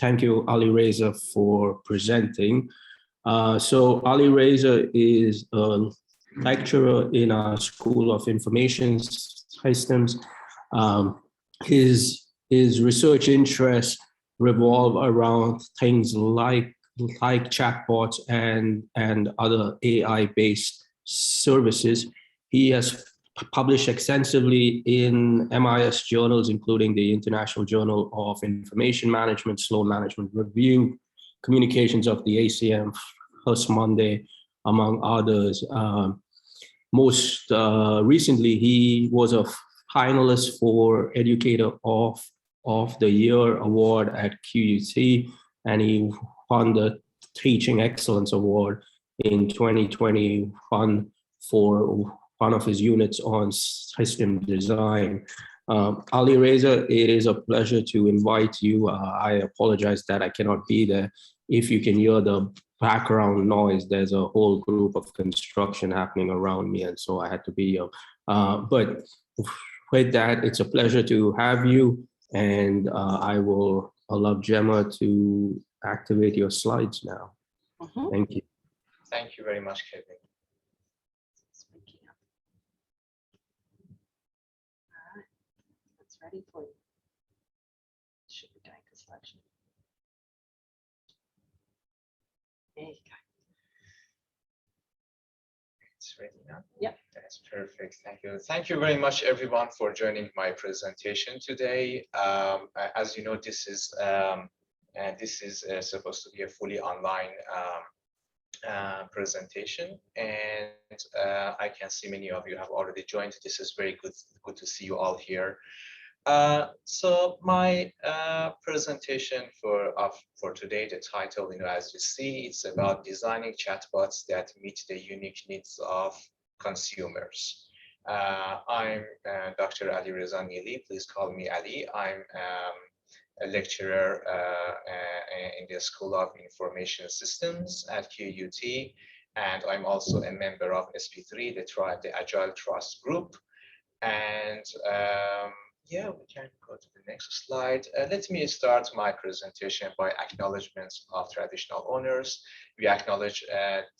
thank you, Alireza, for presenting. So Alireza is a lecturer in our School of Information Systems. His research interests revolve around things like chatbots and other AI-based services. He has published extensively in MIS journals, including the International Journal of Information Management, Sloan Management Review, Communications of the ACM, First Monday, among others. Most recently, he was a finalist for Educator of the Year Award at QUT, and he won the Teaching Excellence Award in 2021 for one of his units on system design. Alireza, it is a pleasure to invite you. I apologize that I cannot be there. If you can hear the background noise, there's a whole group of construction happening around me, and so I had to be here. But with that, it's a pleasure to have you, and I will allow Gemma to activate your slides now. Thank you. Thank you very much, Kevin. Ready for you. Should be going to selection. There you go. It's ready now? Yep. That's perfect. Thank you. Thank you very much, everyone, for joining my presentation today. As you know, this is supposed to be a fully online presentation, and I can see many of you have already joined. This is very good to see you all here. So my presentation for today, the title, as you see, it's about designing chatbots that meet the unique needs of consumers. I'm Dr. Alireza Nili. Please call me Ali. I'm a lecturer in the School of Information Systems at QUT, and I'm also a member of SP3, the Agile Trust Group. And yeah, we can go to the next slide. Let me start my presentation by acknowledgements of traditional owners. We acknowledge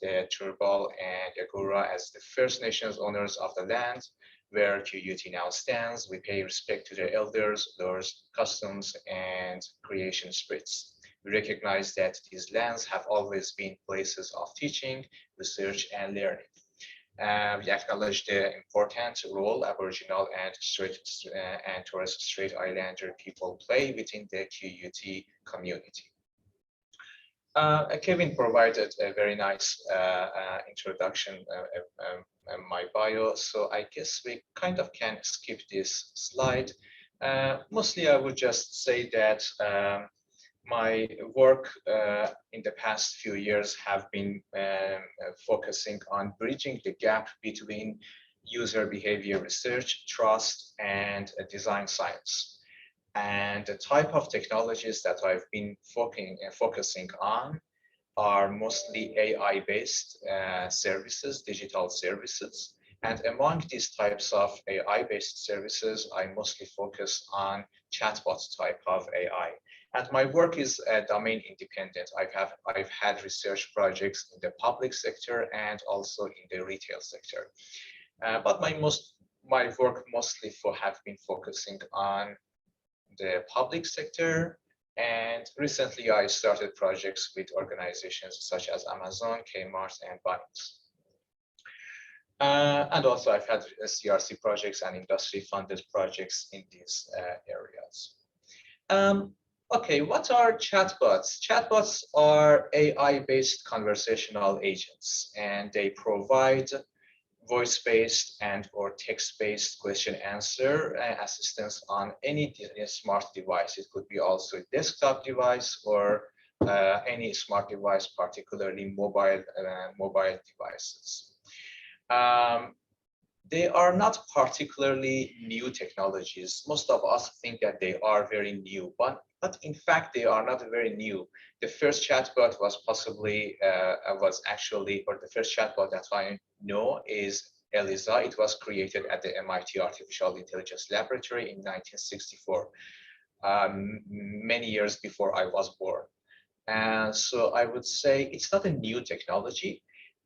the Turrbal and Yagura as the First Nations owners of the land where QUT now stands. We pay respect to their elders, laws, customs, and creation spirits. We recognize that these lands have always been places of teaching, research, and learning. We acknowledge the important role Aboriginal and Torres Strait Islander people play within the QUT community. Kevin provided a very nice introduction in my bio, so I guess we kind of can skip this slide. Mostly I would just say that my work in the past few years have been focusing on bridging the gap between user behavior research, trust, and design science. And the type of technologies that I've been focusing on are mostly AI-based services, digital services. And among these types of AI-based services, I mostly focus on chatbot type of AI. And my work is domain independent. I've had research projects in the public sector and also in the retail sector. But my work mostly have been focusing on the public sector. And recently I started projects with organizations such as Amazon, Kmart, and Bunnings. And also I've had CRC projects and industry-funded projects in these areas. Okay, what are chatbots? Chatbots are AI-based conversational agents, and they provide voice-based and or text-based question-answer assistance on any smart device. It could be also a desktop device or any smart device, particularly mobile devices. They are not particularly new technologies. Most of us think that they are very new, but in fact, they are not very new. The first chatbot was the first chatbot that I know is ELIZA. It was created at the MIT Artificial Intelligence Laboratory in 1964. many years before I was born. And so I would say it's not a new technology,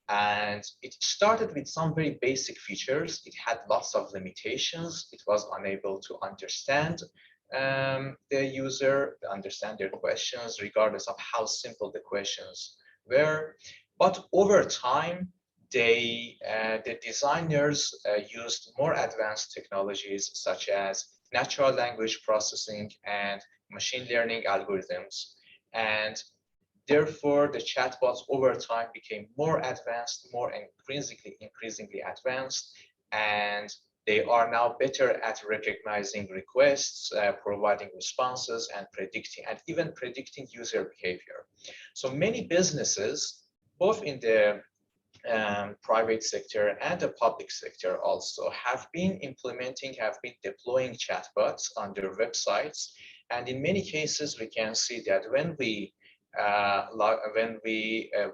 and it started with some very basic features. It had lots of limitations. It was unable to understand the user, understand their questions, regardless of how simple the questions were. But over time, the designers used more advanced technologies such as natural language processing and machine learning algorithms. And therefore, the chatbots over time became more advanced, more increasingly advanced, and they are now better at recognizing requests, providing responses, and even predicting user behavior. So many businesses, both in the private sector and the public sector also, have been deploying chatbots on their websites. And in many cases, we can see that when we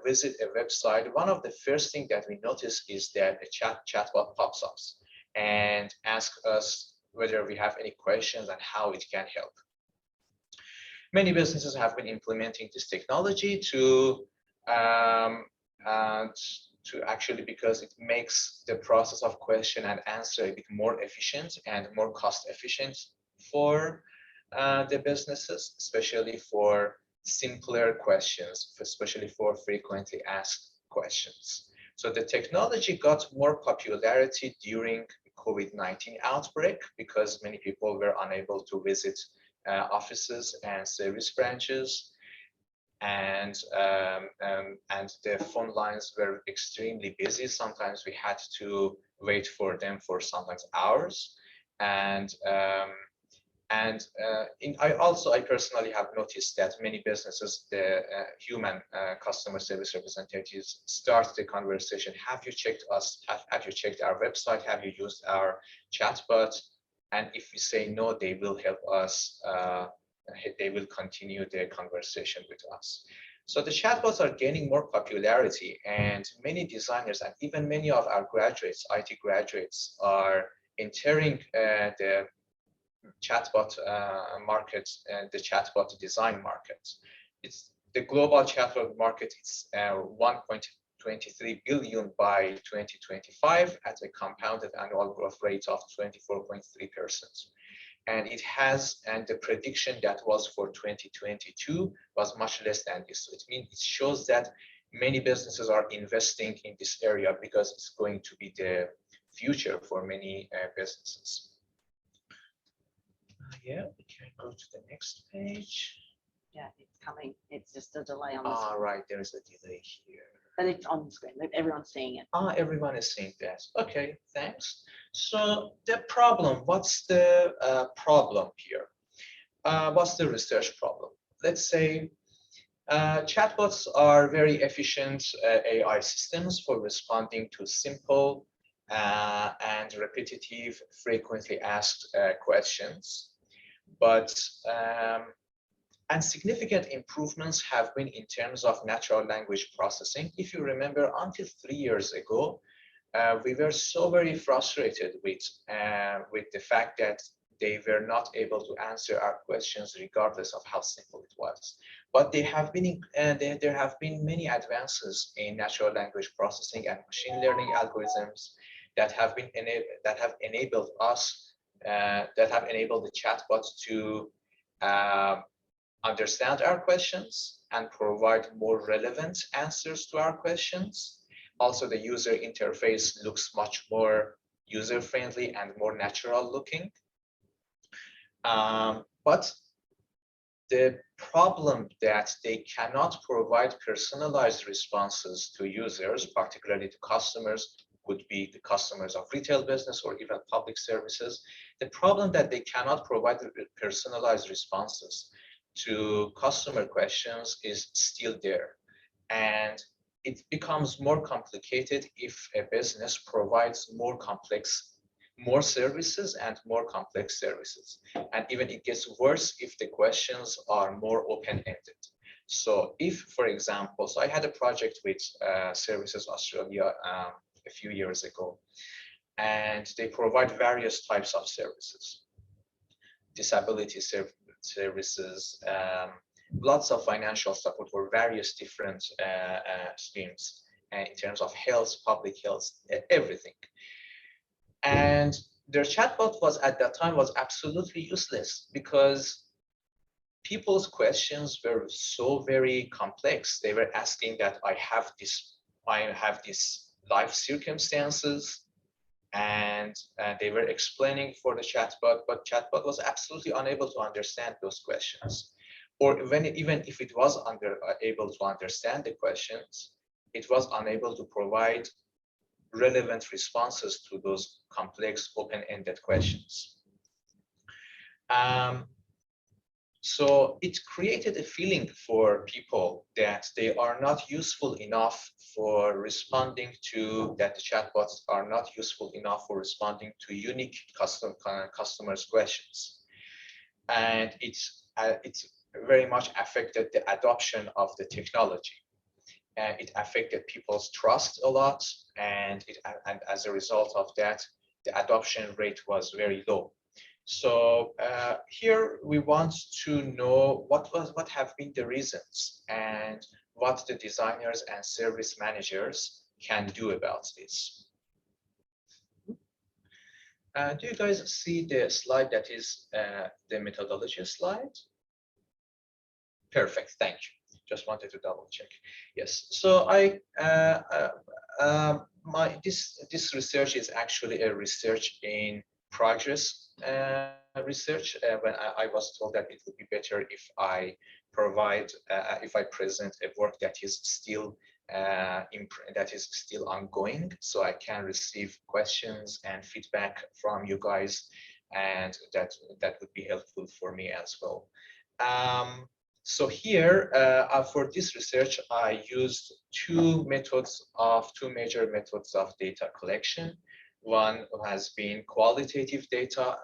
visit a website, one of the first things that we notice is that a chatbot pops up and asks us whether we have any questions and how it can help. Many businesses have been implementing this technology to actually, because it makes the process of question and answer a bit more efficient and more cost efficient for the businesses, especially for simpler questions, especially for frequently asked questions. So the technology got more popularity during the COVID-19 outbreak because many people were unable to visit offices and service branches, and the phone lines were extremely busy. Sometimes we had to wait for them for sometimes hours, I personally have noticed that many businesses, the human customer service representatives start the conversation. Have you checked us? Have you checked our website? Have you used our chatbot? And if we say no, they will help us. They will continue the conversation with us. So the chatbots are gaining more popularity, and many designers and even many of our graduates, IT graduates, are entering the chatbot market and the chatbot design market. It's the global chatbot market is 1.23 billion by 2025 at a compounded annual growth rate of 24.3%. And the prediction that was for 2022 was much less than this. So it means it shows that many businesses are investing in this area because it's going to be the future for many businesses. Yeah, we can go to the next page. Yeah, it's coming. It's just a delay on the screen. Right, there is a delay here. But it's on the screen. Everyone's seeing it. Everyone is seeing that. Okay, thanks. So the problem, what's the problem here? What's the research problem? Let's say chatbots are very efficient AI systems for responding to simple and repetitive, frequently asked questions. But and significant improvements have been in terms of natural language processing. If you remember, until 3 years ago, we were so very frustrated with the fact that they were not able to answer our questions regardless of how simple it was. But there have been many advances in natural language processing and machine learning algorithms that have enabled the chatbots to understand our questions and provide more relevant answers to our questions. Also, the user interface looks much more user-friendly and more natural looking. But the problem that they cannot provide personalized responses to users, particularly to customers, could be the customers of retail business or even public services. The problem that they cannot provide personalized responses to customer questions is still there. And it becomes more complicated if a business provides more services and more complex services. And even it gets worse if the questions are more open-ended. So if, for example, I had a project with Services Australia a few years ago, and they provide various types of services. Disability services, lots of financial support for various different streams in terms of health, public health, everything. And their chatbot was at that time was absolutely useless because people's questions were so very complex. They were asking that I have these life circumstances, and they were explaining for the chatbot, but chatbot was absolutely unable to understand those questions. Or even if it was able to understand the questions, it was unable to provide relevant responses to those complex open-ended questions. So it created a feeling for people that they are not useful enough for responding to, that the chatbots are not useful enough for responding to unique customers' questions. And it's very much affected the adoption of the technology. It affected people's trust a lot, and as a result of that, the adoption rate was very low. So here we want to know what have been the reasons and what the designers and service managers can do about this. Do you guys see the slide that is the methodology slide? Perfect, thank you. Just wanted to double check. Yes, so this research is actually a research in progress research. When I was told that it would be better if I present a work that is still ongoing, so I can receive questions and feedback from you guys, and that would be helpful for me as well. So here, for this research, I used two major methods of data collection. One has been qualitative data.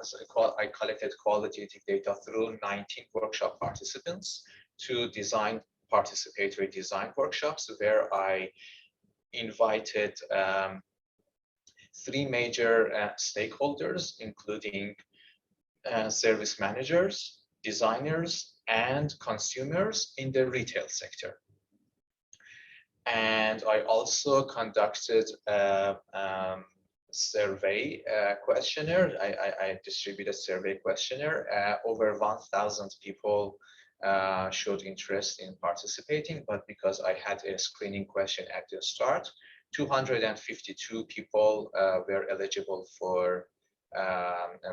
I collected qualitative data through 19 workshop participants to design participatory design workshops, where I invited 3 major stakeholders, including service managers, designers, and consumers in the retail sector. And I also conducted survey questionnaire. I distributed survey questionnaire. Over 1,000 people showed interest in participating, but because I had a screening question at the start, 252 people were eligible for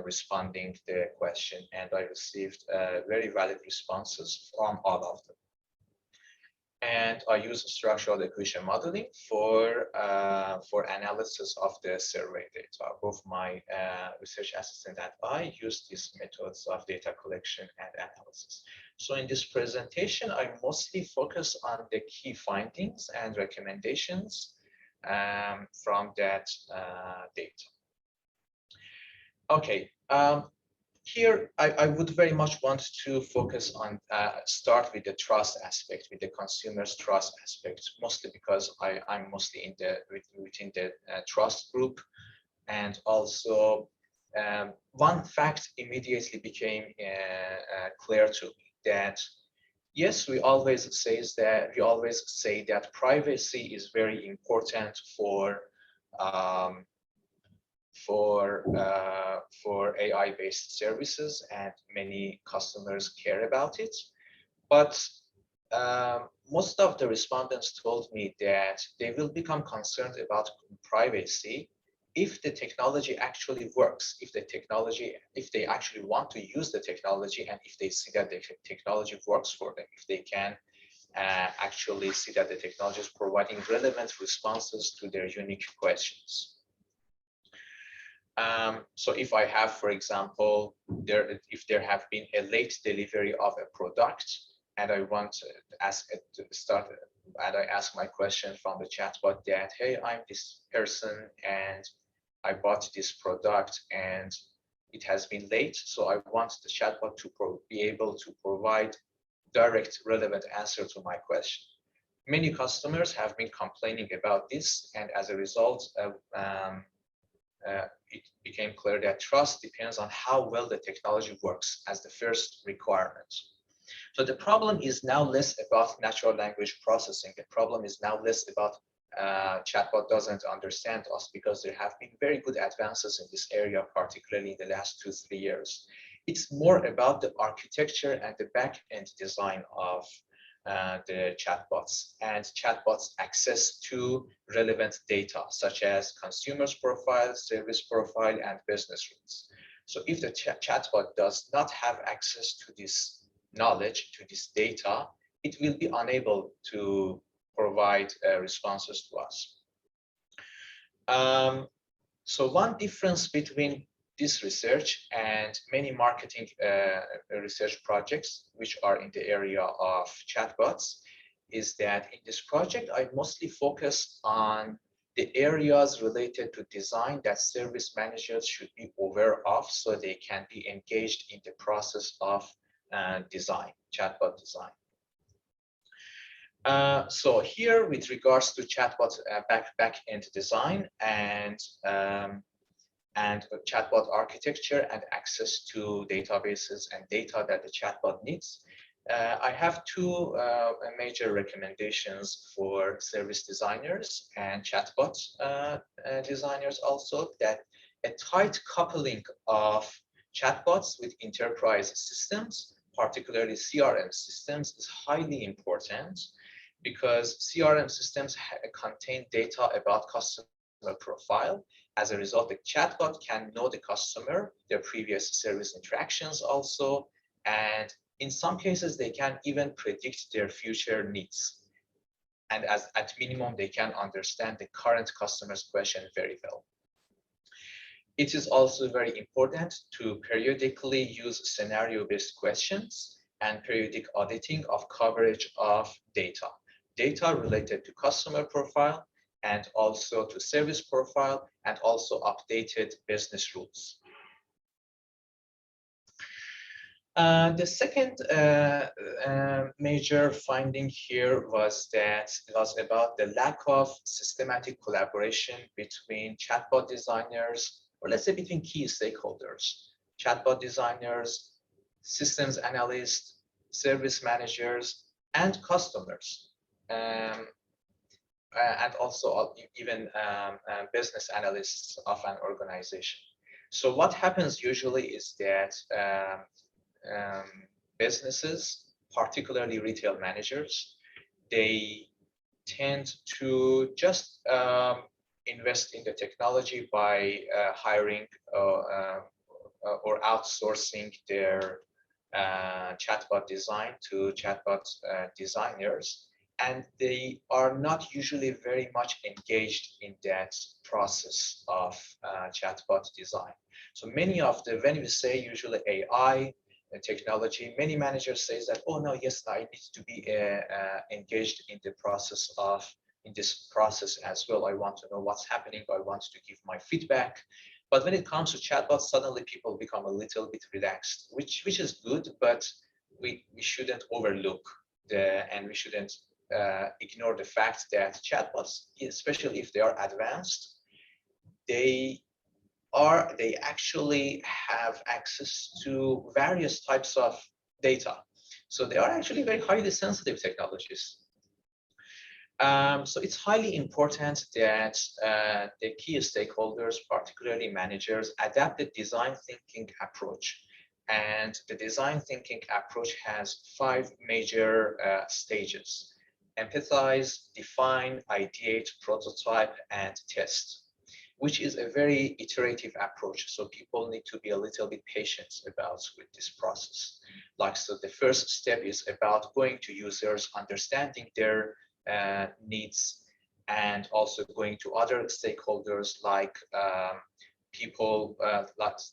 responding to the question, and I received very valid responses from all of them. And I use structural equation modeling for analysis of the survey data. Both my research assistant and I use these methods of data collection and analysis. So in this presentation, I mostly focus on the key findings and recommendations from that data. Okay. Here, I would very much want to focus on, start with the trust aspect, with the consumer's trust aspect, mostly because I'm mostly within the trust group. And also, one fact immediately became clear to me, that yes, we always say that privacy is very important for AI-based services, and many customers care about it. But most of the respondents told me that they will become concerned about privacy if the technology actually works, if they actually want to use the technology, and if they see that the technology works for them, if they can actually see that the technology is providing relevant responses to their unique questions. So if I have, for example, if there have been a late delivery of a product, and I want to ask it to start, and I ask my question from the chatbot that, hey, I'm this person and I bought this product and it has been late, so I want the chatbot to be able to provide direct, relevant answer to my question. Many customers have been complaining about this, and as a result, it became clear that trust depends on how well the technology works as the first requirement. So the problem is now less about natural language processing. The problem is now less about chatbot doesn't understand us, because there have been very good advances in this area, particularly in the last 2-3 years. It's more about the architecture and the back-end design of the chatbots, and chatbots access to relevant data such as consumers profile, service profile, and business rules. So if the chatbot does not have access to this knowledge, to this data, it will be unable to provide responses to us. So one difference between this research and many marketing research projects which are in the area of chatbots is that in this project, I mostly focus on the areas related to design that service managers should be aware of so they can be engaged in the process of design, chatbot design. So here, with regards to chatbot back-end design and chatbot architecture and access to databases and data that the chatbot needs, I have two major recommendations for service designers and chatbot designers also, that a tight coupling of chatbots with enterprise systems, particularly CRM systems, is highly important, because CRM systems contain data about customer profile. As a result, the chatbot can know the customer, their previous service interactions also, and in some cases, they can even predict their future needs. And at minimum, they can understand the current customer's question very well. It is also very important to periodically use scenario-based questions and periodic auditing of coverage of data related to customer profile and also to service profile, and also updated business rules. The second major finding here was about the lack of systematic collaboration between chatbot designers, or let's say between key stakeholders, chatbot designers, systems analysts, service managers, and customers, and also even business analysts of an organization. So what happens usually is that businesses, particularly retail managers, they tend to just invest in the technology by hiring or outsourcing their chatbot design to chatbot designers, and they are not usually very much engaged in that process of chatbot design. So many of the, when we say usually AI technology, many managers say that, oh no, yes, I need to be engaged in the process in this process as well. I want to know what's happening. I want to give my feedback. But when it comes to chatbots, suddenly people become a little bit relaxed, which is good, but we shouldn't overlook and we shouldn't ignore the fact that chatbots, especially if they are advanced, they actually have access to various types of data. So they are actually very highly sensitive technologies. So it's highly important that the key stakeholders, particularly managers, adapt the design thinking approach. And the design thinking approach has 5 major stages: empathize, define, ideate, prototype, and test, which is a very iterative approach. So people need to be a little bit patient with this process. So the first step is about going to users, understanding their needs, and also going to other stakeholders like people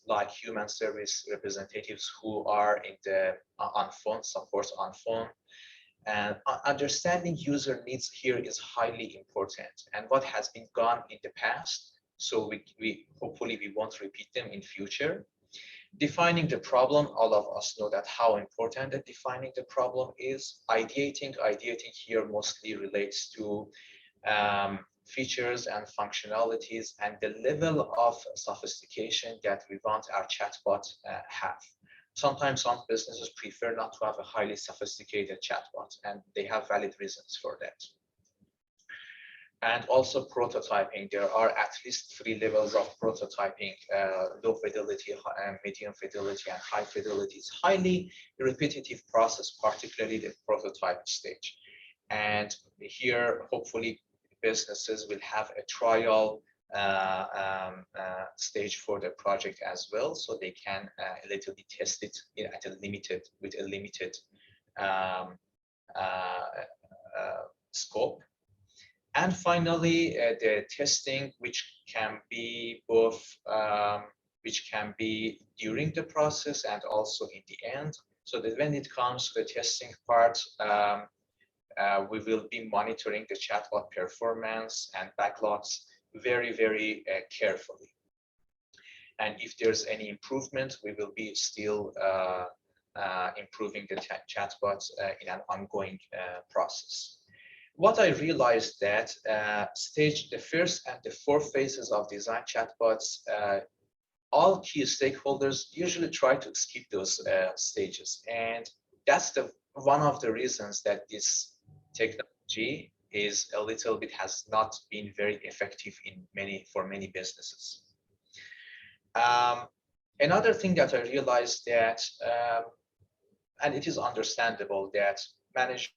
like human service representatives who are on phone, support on phone. And understanding user needs here is highly important, and what has been done in the past, so we hopefully we won't repeat them in future. Defining the problem, all of us know that how important that defining the problem is. Ideating here mostly relates to features and functionalities and the level of sophistication that we want our chatbot have. Sometimes some businesses prefer not to have a highly sophisticated chatbot, and they have valid reasons for that. And also prototyping. There are at least 3 levels of prototyping: low fidelity, medium fidelity, and high fidelity. It's highly repetitive process, particularly the prototype stage. And here, hopefully, businesses will have a trial stage for the project as well, so they can a little bit test it at a limited scope. And finally, the testing, which can be both, which can be during the process and also in the end. So that when it comes to the testing part, we will be monitoring the chatbot performance and backlogs very, very carefully. And if there's any improvement, we will be still improving the chatbots in an ongoing process. What I realized that the first and the 4th phases of design chatbots, all key stakeholders usually try to skip those stages, and that's one of the reasons that this technology is a little bit has not been very effective for many businesses. Another thing that I realized that, and it is understandable that managers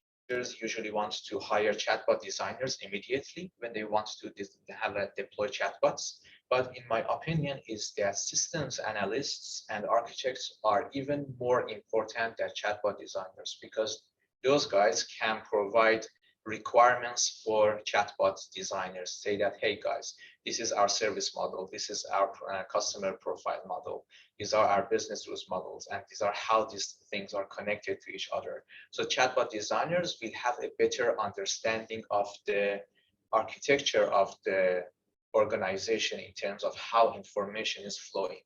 usually want to hire chatbot designers immediately when they want to deploy chatbots. But in my opinion is that systems analysts and architects are even more important than chatbot designers, because those guys can provide requirements for chatbot designers. Say that, hey guys, this is our service model, this is our customer profile model, these are our business rules models, and these are how these things are connected to each other. So chatbot designers will have a better understanding of the architecture of the organization in terms of how information is flowing.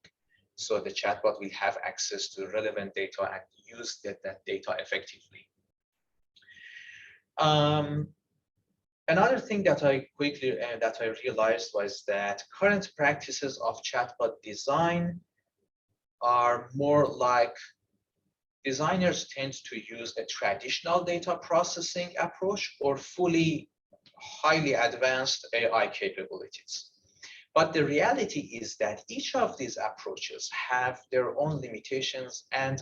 So the chatbot will have access to relevant data and use that data effectively. Another thing that I realized was that current practices of chatbot design are more like designers tend to use a traditional data processing approach or highly advanced AI capabilities. But the reality is that each of these approaches have their own limitations and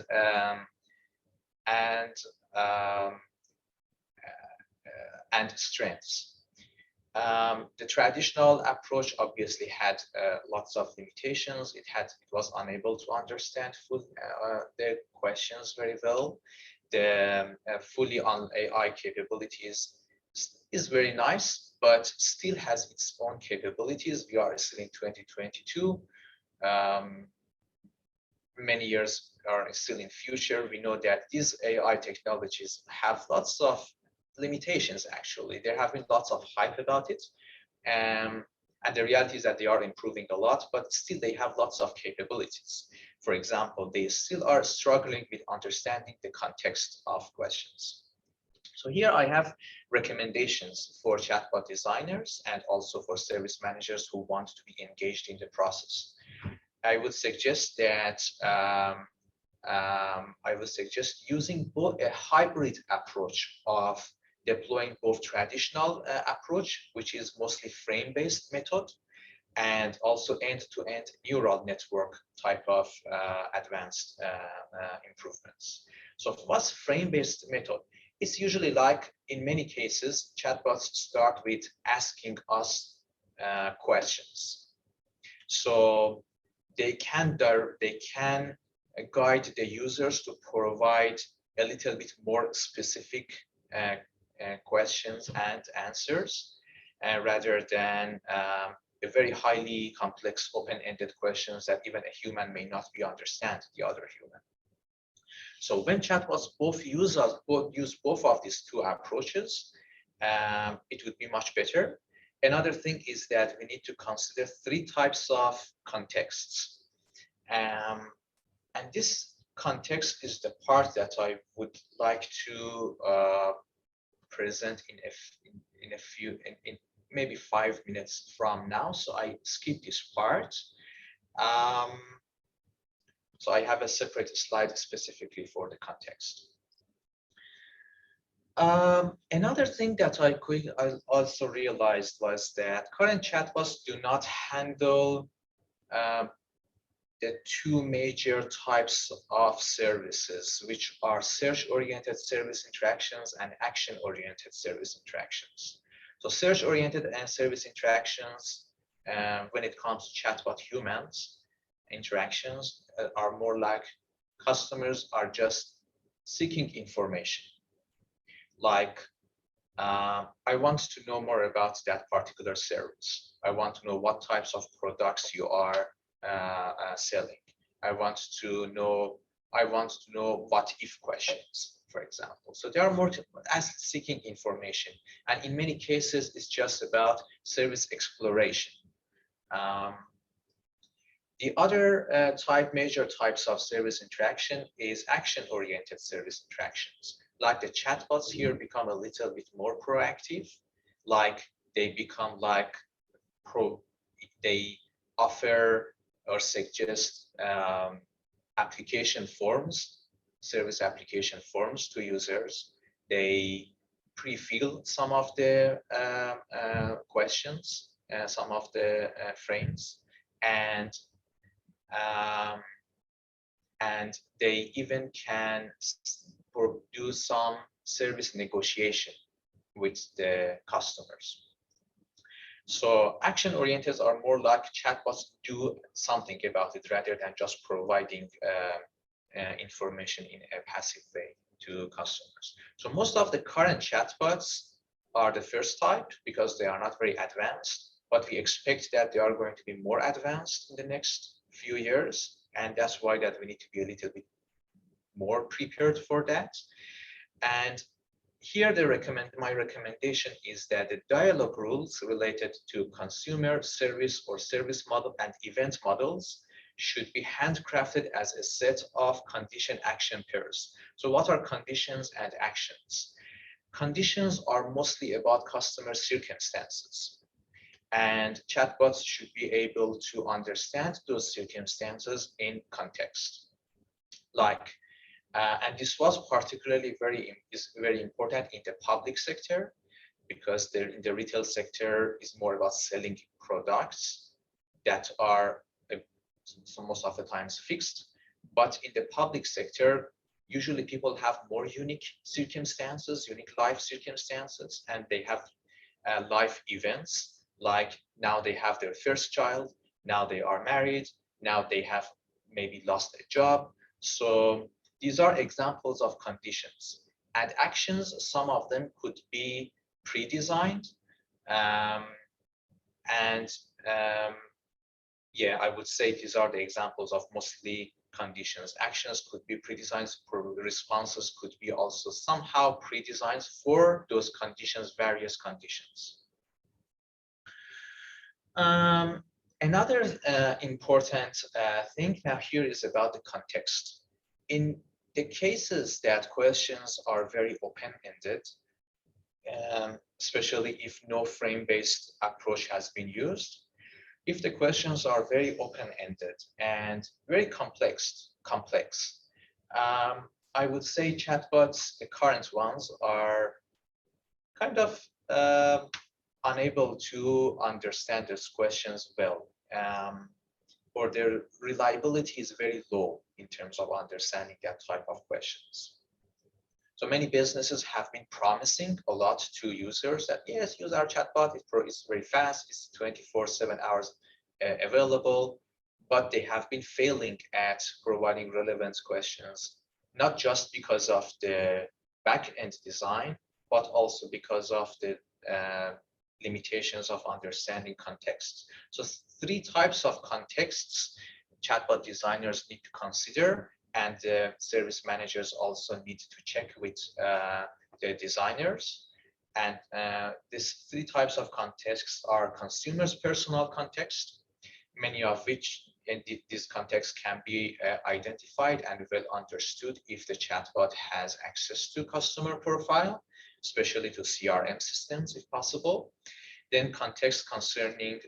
strengths. The traditional approach obviously had lots of limitations. It was unable to understand the questions very well. The fully on AI capabilities is very nice, but still has its own capabilities. We are still in 2022. Many years are still in future. We know that these AI technologies have lots of limitations. Actually, there have been lots of hype about it, and the reality is that they are improving a lot, but still they have lots of capabilities. For example, they still are struggling with understanding the context of questions. So here I have recommendations for chatbot designers and also for service managers who want to be engaged in the process. I would suggest that using both a hybrid approach of deploying both traditional approach, which is mostly frame-based method, and also end-to-end neural network type of advanced improvements. So what's frame-based method? It's usually like, in many cases, chatbots start with asking us questions. So they can guide the users to provide a little bit more specific questions and answers, rather than a very highly complex open-ended questions that even a human may not understand the other human. So when chatbots use both of these two approaches, it would be much better. Another thing is that we need to consider 3 types of contexts. And this context is the part that I would like to present maybe 5 minutes from now, so I skip this part. So I have a separate slide specifically for the context. Another thing that I also realized was that current chatbots do not handle the two major types of services, which are search-oriented service interactions and action-oriented service interactions. So search-oriented and service interactions, when it comes to chatbot humans, interactions are more like customers are just seeking information. Like, I want to know more about that particular service. I want to know what types of products you are selling. I want to know what if questions, for example. So they are more as seeking information, and in many cases, it's just about service exploration. The other major types of service interaction is action-oriented service interactions. Like the chatbots here become a little bit more proactive, like they become like they offer or suggest application forms, service application forms to users. They pre-fill some of the questions, some of the frames, and they even can do some service negotiation with the customers. So action-oriented are more like chatbots do something about it rather than just providing information in a passive way to customers. So most of the current chatbots are the first type because they are not very advanced, but we expect that they are going to be more advanced in the next few years, and that's why that we need to be a little bit more prepared for that. And here my recommendation is that the dialogue rules related to consumer, service, or service model and event models should be handcrafted as a set of condition action pairs. So what are conditions and actions? Conditions are mostly about customer circumstances, and chatbots should be able to understand those circumstances in context. Like, and this was particularly very important in the public sector, because in the retail sector is more about selling products that are so most of the times fixed. But in the public sector, usually people have more unique circumstances, unique life circumstances, and they have life events. Like now they have their first child, now they are married, now they have maybe lost a job. So these are examples of conditions. And actions, some of them could be pre-designed. Yeah, I would say these are the examples of mostly conditions. Actions could be pre-designed, responses could be also somehow pre-designed for those conditions, various conditions. Another important thing now here is about the context. In the cases that questions are very open-ended, especially if no frame-based approach has been used, if the questions are very open-ended and very complex, I would say chatbots, the current ones, are kind of unable to understand these questions well, or their reliability is very low in terms of understanding that type of questions. So many businesses have been promising a lot to users that, yes, use our chatbot, it's very fast, it's 24/7 hours available, but they have been failing at providing relevant questions, not just because of the back-end design, but also because of the limitations of understanding context. So 3 types of contexts chatbot designers need to consider, and the service managers also need to check with the designers. And these 3 types of contexts are consumers' personal context, many of which in this context can be identified and well understood if the chatbot has access to customer profile, especially to CRM systems if possible. Then context concerning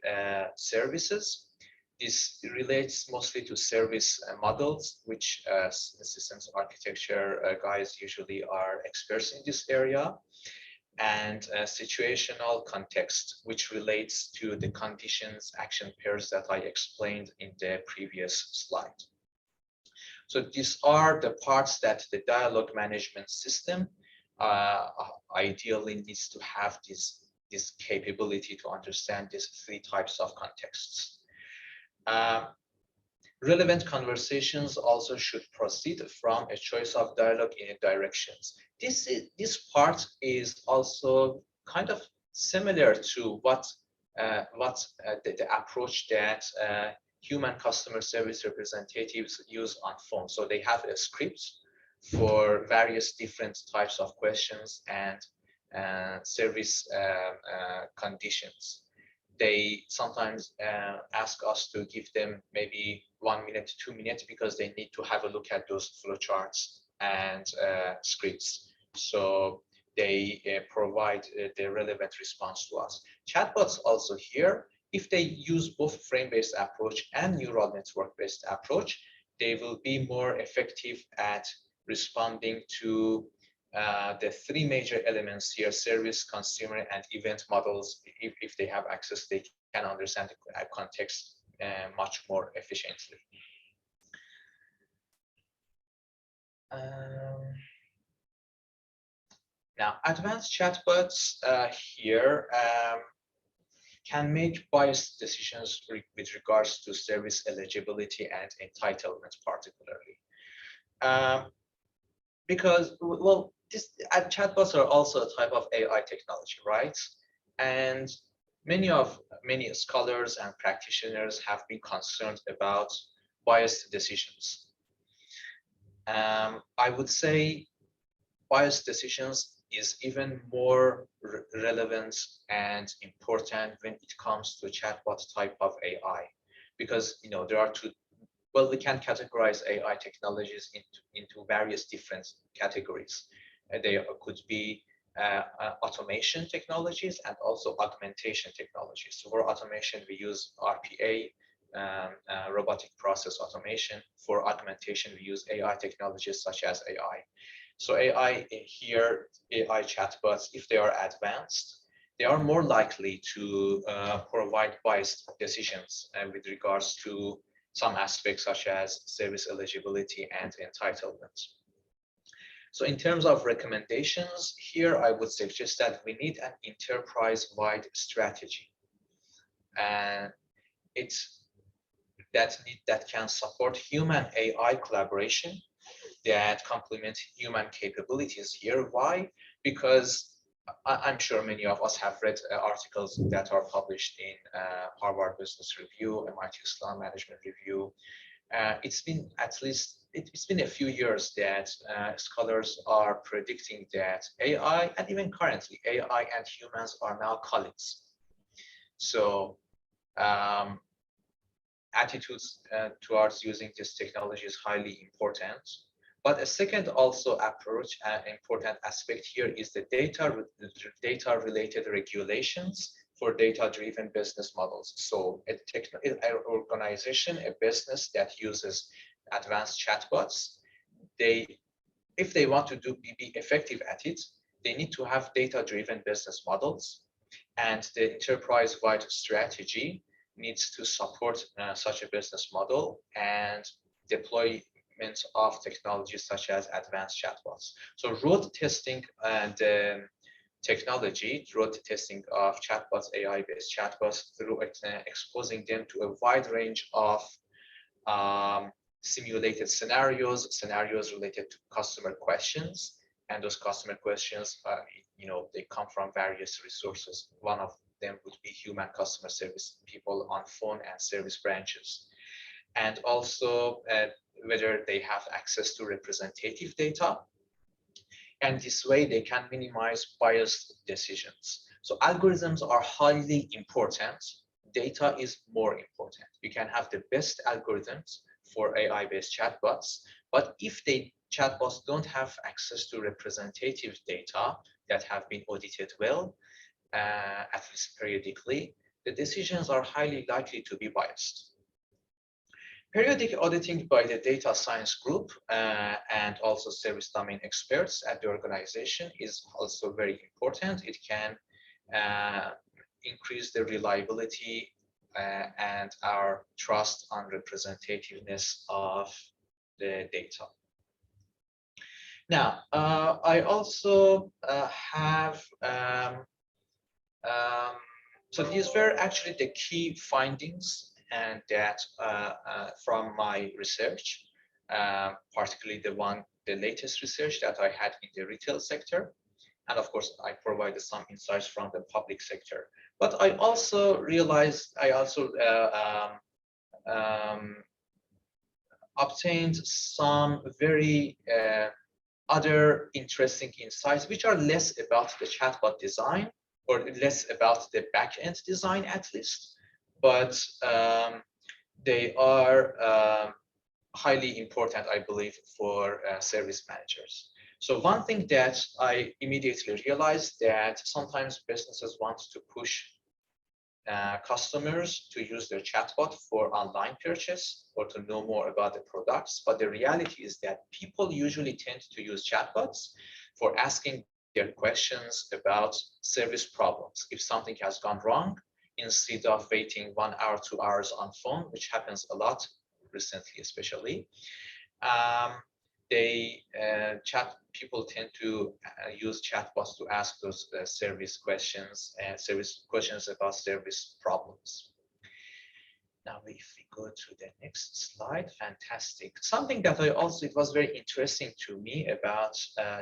services. This relates mostly to service models, which systems architecture guys usually are experts in this area. And situational context, which relates to the conditions, action pairs that I explained in the previous slide. So these are the parts that the dialogue management system ideally needs to have this capability to understand these three types of contexts. Relevant conversations also should proceed from a choice of dialogue in directions. This part is also kind of similar to what the approach that human customer service representatives use on phone. So they have a script for various different types of questions and service conditions. They sometimes ask us to give them maybe 1 minute, 2 minutes, because they need to have a look at those flowcharts and scripts. So they provide the relevant response to us. Chatbots also here, if they use both frame-based approach and neural network-based approach, they will be more effective at responding to the three major elements here: service, consumer, and event models. If they have access, they can understand the context much more efficiently. Now, advanced chatbots here can make biased decisions with regards to service eligibility and entitlement, particularly. Because, well, chatbots are also a type of AI technology, right? And many scholars and practitioners have been concerned about biased decisions. I would say biased decisions is even more relevant and important when it comes to chatbot type of AI, because there are two. Well, we can categorize AI technologies into various different categories. They could be automation technologies and also augmentation technologies. So for automation, we use RPA, robotic process automation. For augmentation, we use AI technologies such as AI. So AI here, AI chatbots, if they are advanced, they are more likely to provide biased decisions with regards to some aspects such as service eligibility and entitlement. So in terms of recommendations here, I would suggest that we need an enterprise-wide strategy. And that can support human AI collaboration, that complement human capabilities here. Why? Because I'm sure many of us have read articles that are published in Harvard Business Review, MIT Sloan Management Review. It's been a few years that scholars are predicting that AI, and even currently, AI and humans are now colleagues. So attitudes towards using this technology is highly important. But a second also approach, important aspect here is the data-related regulations for data-driven business models. So an organization, a business that uses advanced chatbots, if they want to be effective at it, they need to have data-driven business models, and the enterprise-wide strategy needs to support such a business model and deploy of technologies such as advanced chatbots. So road testing and road testing of chatbots, AI-based chatbots, through exposing them to a wide range of simulated scenarios related to customer questions. And those customer questions, they come from various resources. One of them would be human customer service people on phone and service branches. And also whether they have access to representative data. And this way they can minimize biased decisions. So algorithms are highly important. Data is more important. You can have the best algorithms for AI-based chatbots, but if chatbots don't have access to representative data that have been audited well, at least periodically, the decisions are highly likely to be biased. Periodic auditing by the data science group and also service domain experts at the organization is also very important. It can increase the reliability and our trust on representativeness of the data. Now, I also have, so these were actually the key findings and that from my research, particularly the latest research that I had in the retail sector. And of course, I provided some insights from the public sector. But I also realized, I also obtained some very other interesting insights, which are less about the chatbot design or less about the back-end design at least, but they are highly important, I believe, for service managers. So one thing that I immediately realized that sometimes businesses want to push customers to use their chatbot for online purchase or to know more about the products. But the reality is that people usually tend to use chatbots for asking their questions about service problems. If something has gone wrong, instead of waiting 1 hour, 2 hours on phone, which happens a lot recently, especially, people tend to use chatbots to ask those service questions and service questions about service problems. Now, if we go to the next slide, fantastic. Something that it was very interesting to me about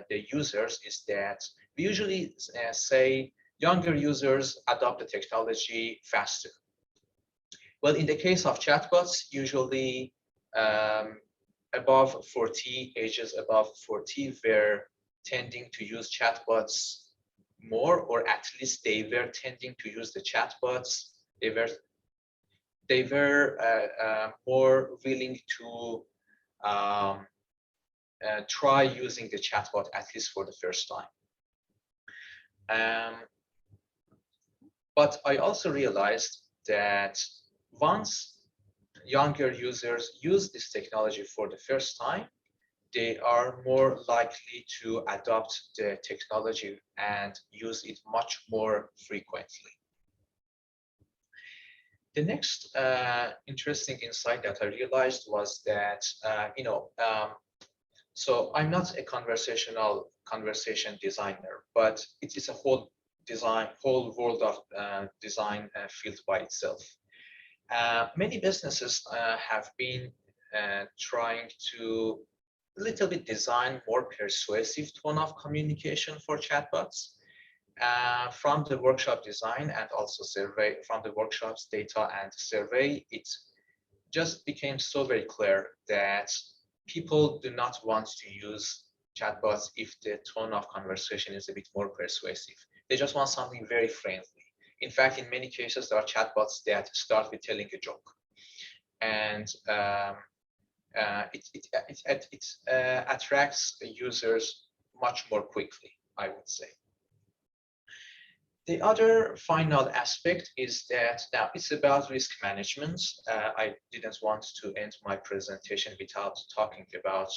the users is that we usually say younger users adopt the technology faster. Well, in the case of chatbots, usually above 40, ages above 40 were tending to use chatbots more, or at least they were tending to use the chatbots. They were more willing to try using the chatbot at least for the first time. But I also realized that once younger users use this technology for the first time, they are more likely to adopt the technology and use it much more frequently. The next interesting insight that I realized was that, so I'm not a conversation designer, but it is a whole world of design field by itself. Many businesses have been trying to a little bit design more persuasive tone of communication for chatbots. From the workshop design and also survey, from the workshops data and survey, it just became so very clear that people do not want to use chatbots if the tone of conversation is a bit more persuasive. They just want something very friendly. In fact, in many cases, there are chatbots that start with telling a joke, and it attracts users much more quickly, I would say. The other final aspect is that now it's about risk management. I didn't want to end my presentation without talking about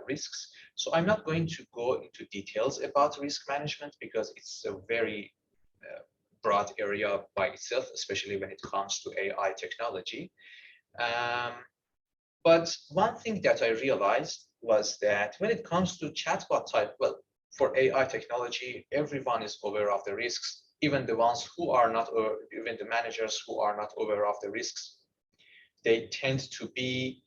risks. So I'm not going to go into details about risk management because it's a very broad area by itself, especially when it comes to AI technology. But one thing that I realized was that when it comes to chatbot type, well, for AI technology, everyone is aware of the risks. Even the ones who are not, or even the managers who are not aware of the risks, they tend to be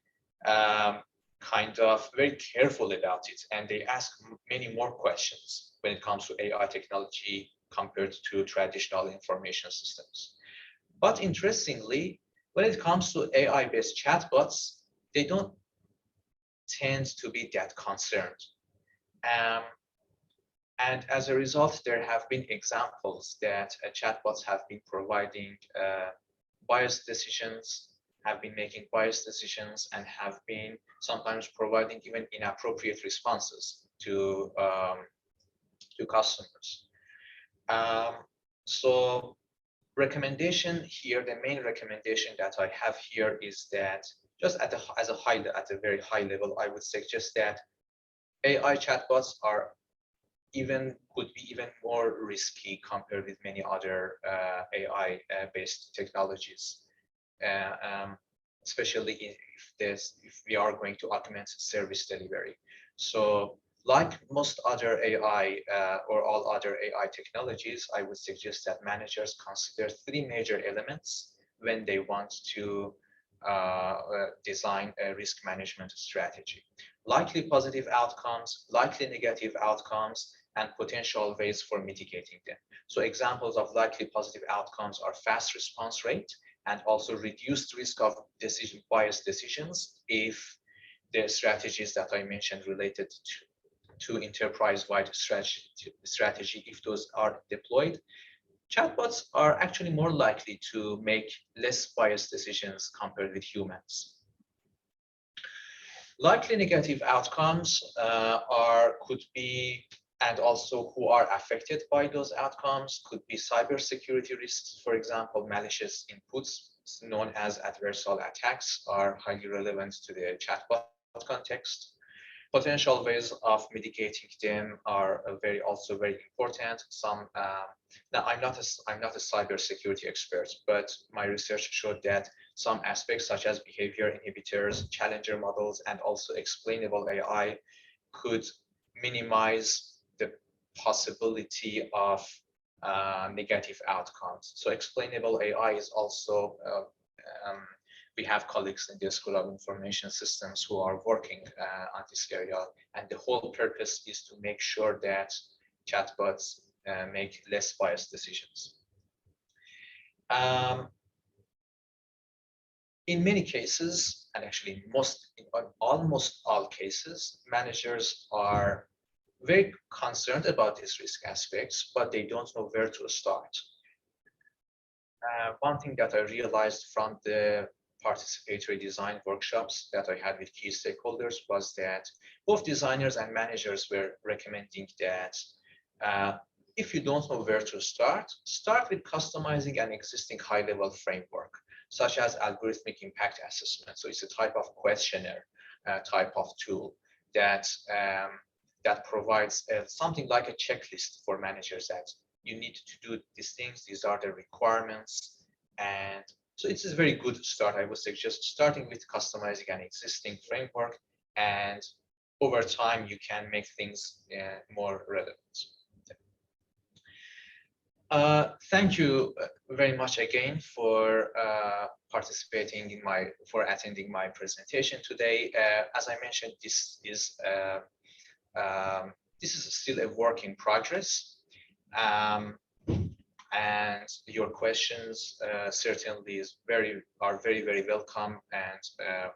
kind of very careful about it, and they ask many more questions when it comes to AI technology compared to traditional information systems. But interestingly, when it comes to AI-based chatbots, they don't tend to be that concerned. And as a result, there have been examples that chatbots have been providing biased decisions, have been making biased decisions, and have been sometimes providing even inappropriate responses to customers. So recommendation here, the main recommendation that I have here is that just at a very high level, I would suggest that AI chatbots could be even more risky compared with many other AI based technologies, especially if we are going to augment service delivery. So like most other AI or all other AI technologies, I would suggest that managers consider three major elements when they want to design a risk management strategy: likely positive outcomes, likely negative outcomes, and potential ways for mitigating them. So examples of likely positive outcomes are fast response rate and also reduced risk of biased decisions if the strategies that I mentioned related to enterprise-wide strategy, if those are deployed. Chatbots are actually more likely to make less biased decisions compared with humans. Likely negative outcomes could be, and also who are affected by those outcomes, could be cybersecurity risks. For example, malicious inputs known as adversarial attacks are highly relevant to the chatbot context. Potential ways of mitigating them are also very important. Now I'm not a cybersecurity expert, but my research showed that some aspects such as behavior inhibitors, challenger models, and also explainable AI could minimize the possibility of negative outcomes. So explainable AI is also we have colleagues in the School of Information Systems who are working on this area, and the whole purpose is to make sure that chatbots make less biased decisions. In many cases, and actually in almost all cases, managers are very concerned about these risk aspects, but they don't know where to start. One thing that I realized from the participatory design workshops that I had with key stakeholders was that both designers and managers were recommending that if you don't know where to start with customizing an existing high-level framework, such as algorithmic impact assessment. So it's a type of questionnaire type of tool that provides something like a checklist for managers that you need to do these things, these are the requirements. And so it's a very good start. I would suggest starting with customizing an existing framework, and over time you can make things more relevant. Thank you very much again for attending my presentation today. As I mentioned, this is still a work in progress. And your questions certainly are very welcome, and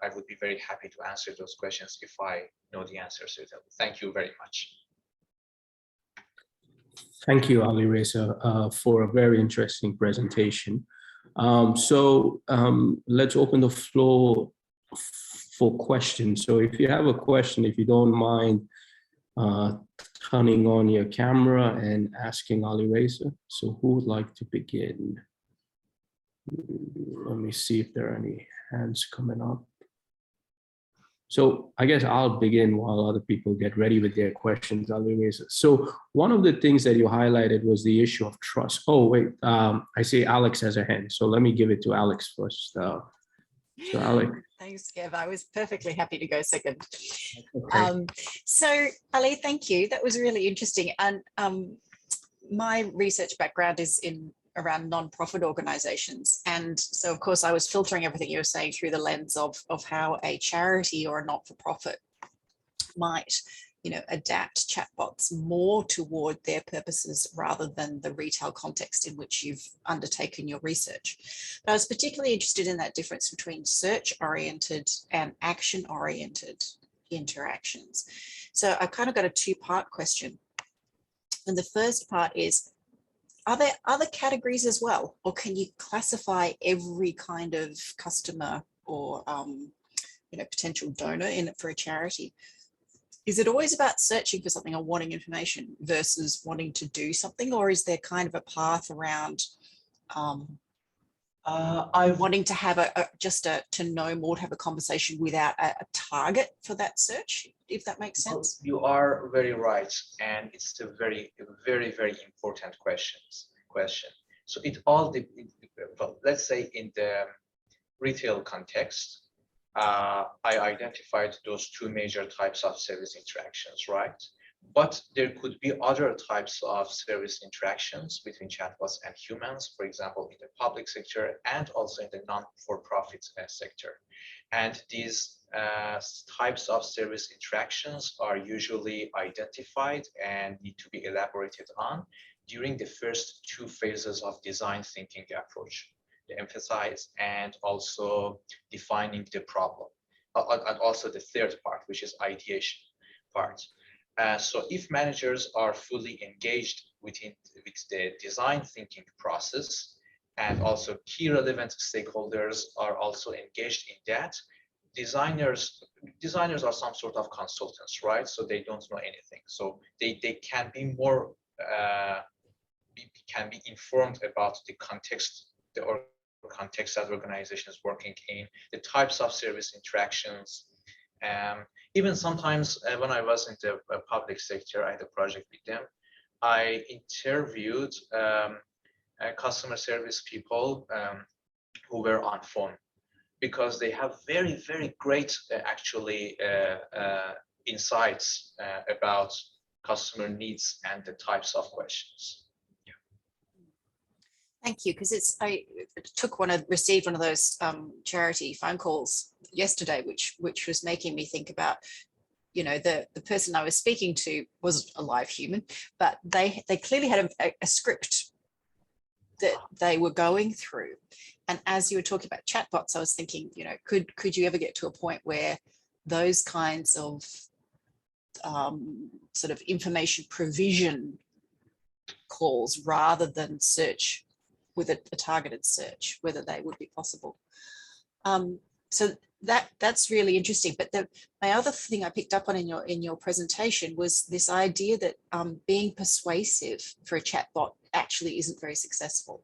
I would be very happy to answer those questions if I know the answer certainly. Thank you very much. Thank you, Alireza, for a very interesting presentation. Let's open the floor for questions. So if you have a question, if you don't mind turning on your camera and asking Alireza. So who would like to begin? Let me see if there are any hands coming up. So I guess I'll begin while other people get ready with their questions, Alireza. So one of the things that you highlighted was the issue of trust. Oh, wait, I see Alex has a hand. So let me give it to Alex first. So Alex. Thanks, Kev. I was perfectly happy to go second. Okay. So Ali, thank you. That was really interesting. And my research background is around non-profit organizations. And so of course I was filtering everything you were saying through the lens of how a charity or a not-for-profit might, adapt chatbots more toward their purposes rather than the retail context in which you've undertaken your research. But I was particularly interested in that difference between search-oriented and action-oriented interactions. So I kind of got a two-part question. And the first part is, are there other categories as well, or can you classify every kind of customer or potential donor in it for a charity is it always about searching for something or wanting information versus wanting to do something, or is there kind of a path around wanting to have to know more, to have a conversation without a target for that search, if that makes sense? You are very right, and it's a very, very, very important question. So it all, well, let's say in the retail context, I identified those two major types of service interactions, right? But there could be other types of service interactions between chatbots and humans, for example, in the public sector and also in the non-for-profit sector. And these types of service interactions are usually identified and need to be elaborated on during the first two phases of design thinking approach, the emphasize and also defining the problem, and also the third part, which is ideation part. So if managers are fully engaged with the design thinking process, and also key relevant stakeholders are also engaged in that, designers are some sort of consultants, right? So they don't know anything. So they can be more, can be informed about the context, context that organization is working in, the types of service interactions. Even sometimes when I was in the public sector, I had a project with them. I interviewed customer service people who were on phone, because they have very, very great actually insights about customer needs and the types of questions. Yeah. Thank you, because I received one of those charity phone calls yesterday, which was making me think about, you know, the person I was speaking to was a live human, but they clearly had a script that they were going through. And as you were talking about chatbots, I was thinking, you know, could you ever get to a point where those kinds of sort of information provision calls, rather than search with a targeted search, whether they would be possible? So that's really interesting. But my other thing I picked up on in your presentation was this idea that being persuasive for a chatbot actually isn't very successful.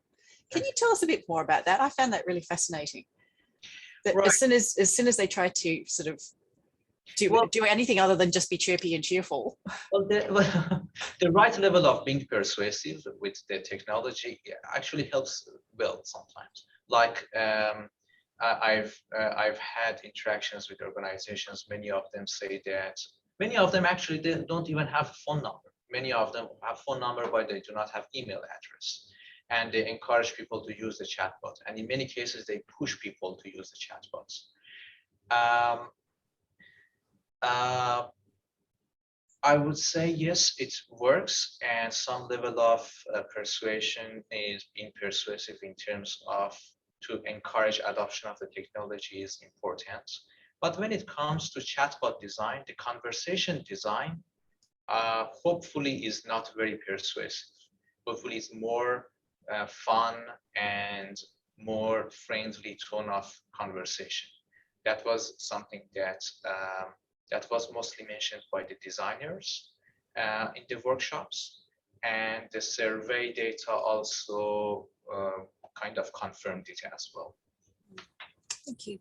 Can you tell us a bit more about that? I found that really fascinating. That right. as soon as they try to sort of do anything other than just be chirpy and cheerful. Well, the right level of being persuasive with the technology actually helps well sometimes. Like I've had interactions with organizations. Many of them say that many of them actually they don't even have a phone number. Many of them have phone number, but they do not have email address. And they encourage people to use the chatbot. And in many cases, they push people to use the chatbots. I would say yes, it works, and some level of persuasion is being persuasive in terms of to encourage adoption of the technology is important. But when it comes to chatbot design, the conversation design hopefully is not very persuasive. Hopefully it's more fun and more friendly tone of conversation. That was something that that was mostly mentioned by the designers in the workshops, and the survey data also kind of confirmed it as well. Thank you.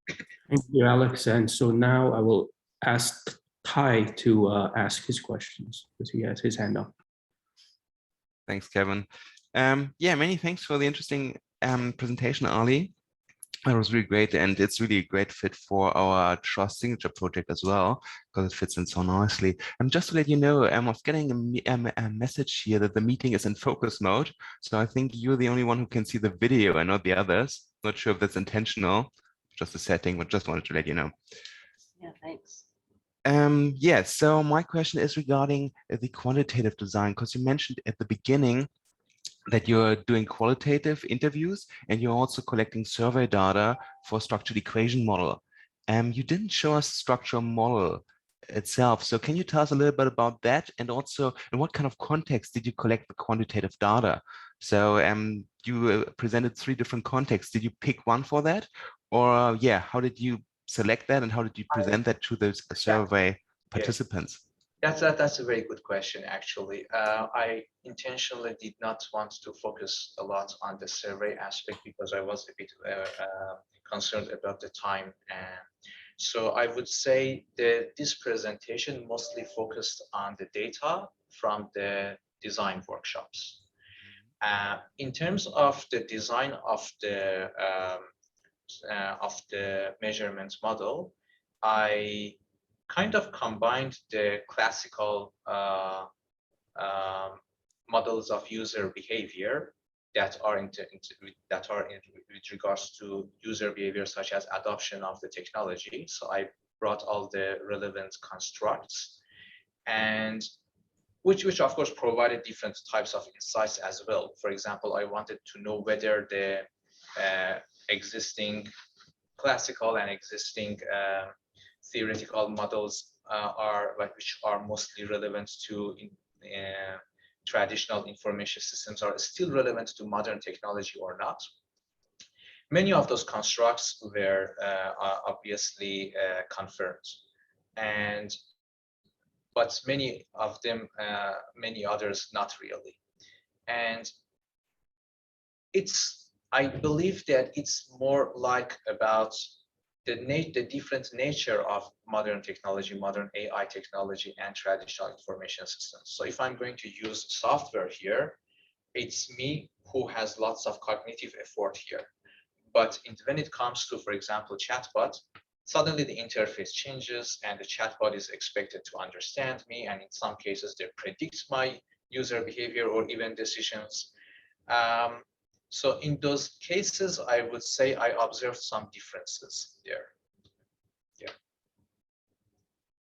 Thank you, Alex. And so now I will ask Ty to ask his questions, because he has his hand up. Thanks, Kevin. Yeah, many thanks for the interesting presentation, Ali. It was really great, and it's really a great fit for our trust signature project as well, because it fits in so nicely. And just to let you know, I was getting a message here that the meeting is in focus mode. So I think you're the only one who can see the video and not the others. Not sure if that's intentional, just a setting, but just wanted to let you know. Yeah, thanks. Yeah, so my question is regarding the quantitative design, because you mentioned at the beginning that you're doing qualitative interviews and you're also collecting survey data for structured equation model. You didn't show us structural model itself. So can you tell us a little bit about that? And also in what kind of context did you collect the quantitative data? So you presented 3 different contexts. Did you pick one for that? Or yeah, how did you select that, and how did you present that to those survey participants? That's a very good question, actually. I intentionally did not want to focus a lot on the survey aspect because I was a bit concerned about the time. And so I would say that this presentation mostly focused on the data from the design workshops. In terms of the design of the measurement model, I kind of combined the classical models of user behavior that are with regards to user behavior, such as adoption of the technology. So I brought all the relevant constructs, and which of course provided different types of insights as well. For example, I wanted to know whether the existing classical and existing theoretical models which are mostly relevant to traditional information systems are still relevant to modern technology or not. Many of those constructs were obviously confirmed, but many of them, many others not really. And I believe that it's more like about the different nature of modern technology, modern AI technology, and traditional information systems. So if I'm going to use software here, it's me who has lots of cognitive effort here. But when it comes to, for example, chatbot, suddenly the interface changes and the chatbot is expected to understand me, and in some cases they predict my user behavior or even decisions. So in those cases, I would say I observed some differences there. Yeah.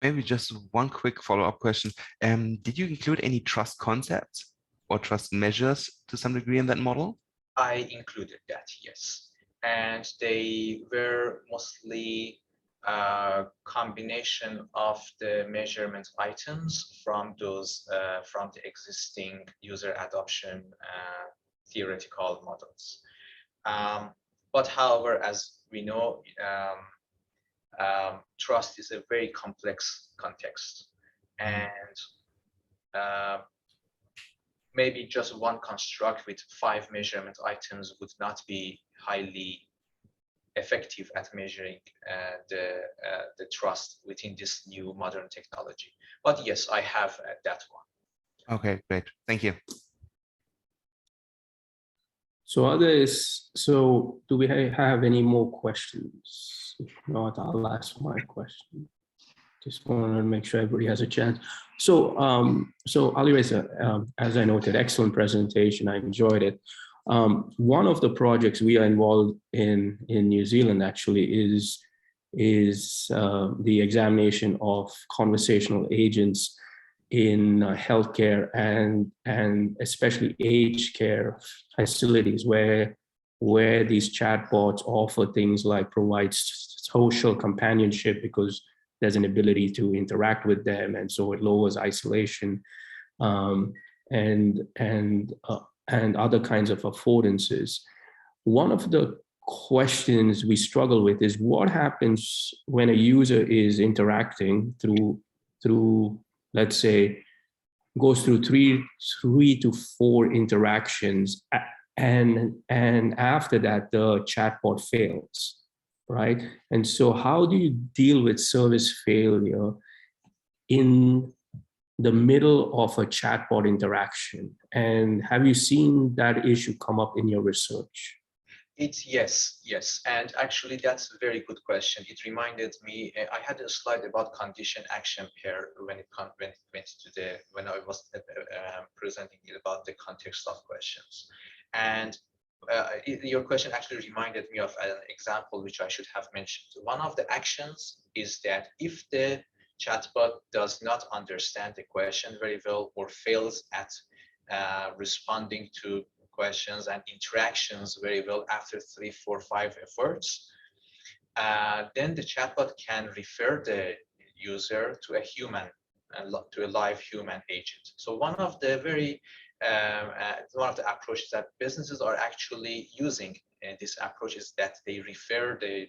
Maybe just one quick follow-up question. Did you include any trust concepts or trust measures to some degree in that model? I included that, yes. And they were mostly a combination of the measurement items from those from the existing user adoption theoretical models. But however, as we know, trust is a very complex context, and maybe just one construct with 5 measurement items would not be highly effective at measuring the trust within this new modern technology. But yes, I have that one. Okay, great. Thank you. So do we have any more questions? If not, I'll ask my question. Just want to make sure everybody has a chance. So, Alireza, as I noted, excellent presentation. I enjoyed it. One of the projects we are involved in New Zealand actually is the examination of conversational agents in healthcare and especially aged care facilities where these chatbots offer things like provide social companionship because there's an ability to interact with them, and so it lowers isolation and other kinds of affordances. One of the questions we struggle with is what happens when a user is interacting through let's say goes through three to 4 interactions, and after that the chatbot fails, right? And so how do you deal with service failure in the middle of a chatbot interaction? And have you seen that issue come up in your research? It's yes. And actually, that's a very good question. It reminded me, I had a slide about condition action pair when I was presenting it about the context of questions. And your question actually reminded me of an example which I should have mentioned. One of the actions is that if the chatbot does not understand the question very well or fails at responding to questions and interactions very well after 3, 4, 5 efforts, then the chatbot can refer the user to a human, to a live human agent. So one of the approaches that businesses are actually using in this approach is that they refer the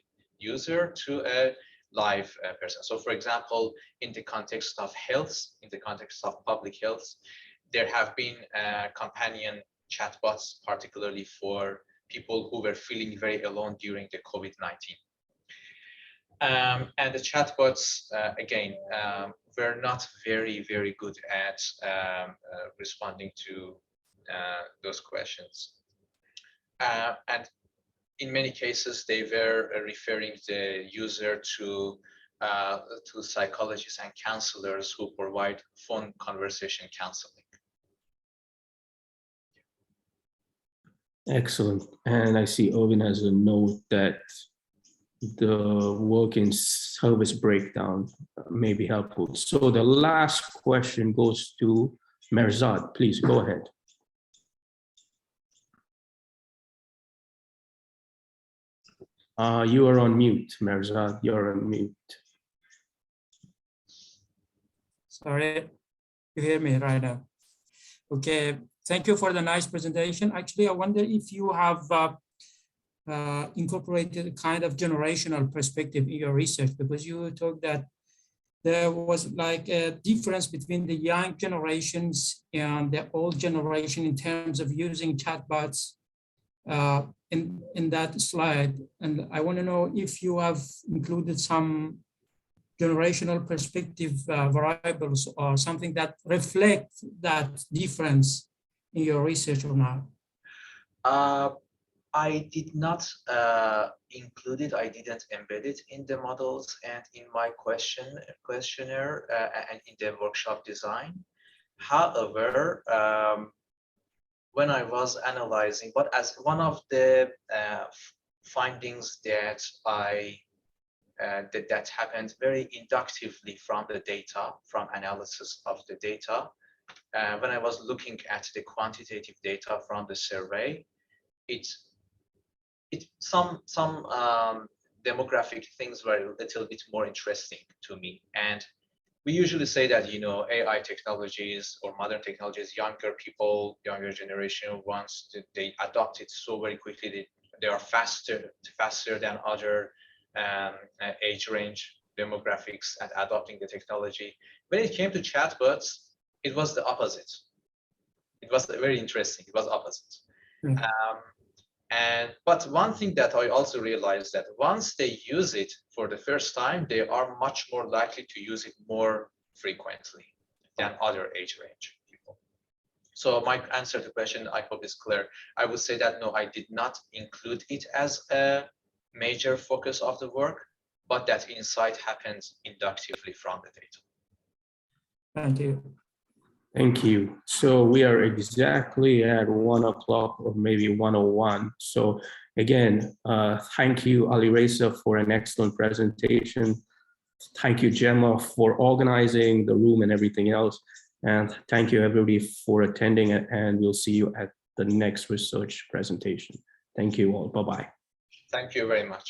user to a live person. So for example, in the context of health, in the context of public health, there have been companion chatbots, particularly for people who were feeling very alone during the COVID-19. And the chatbots, again, were not very, very good at responding to those questions. And in many cases, they were referring the user to psychologists and counselors who provide phone conversation counseling. Excellent. And I see Owen has a note that the work in service breakdown may be helpful. So the last question goes to Merzad. Please go ahead. You are on mute, Merzad. You're on mute. Sorry, you hear me right now? Okay, thank you for the nice presentation. Actually, I wonder if you have incorporated a kind of generational perspective in your research, because you talked that there was like a difference between the young generations and the old generation in terms of using chatbots in that slide. And I want to know if you have included some generational perspective variables or something that reflect that difference in your research or not. I did not include it. I didn't embed it in the models and in my questionnaire and in the workshop design. However, when I was analyzing, but as one of the findings that that happened very inductively from the data, from analysis of the data, when I was looking at the quantitative data from the survey, some demographic things were a little bit more interesting to me. And we usually say that, you know, AI technologies or modern technologies, younger people, younger generation, once they adopt it so very quickly, they are faster than other age range demographics at adopting the technology. When it came to chatbots, it was the opposite. It was very interesting. It was opposite. But one thing that I also realized that once they use it for the first time, they are much more likely to use it more frequently than other age range people. So my answer to the question, I hope is clear. I would say that no, I did not include it as a major focus of the work, but that insight happens inductively from the data. Thank you. Thank you. So we are exactly at 1 o'clock or maybe 1:01. So again, thank you, Alireza, for an excellent presentation. Thank you, Gemma, for organizing the room and everything else. And thank you, everybody, for attending, and we'll see you at the next research presentation. Thank you all. Bye-bye. Thank you very much.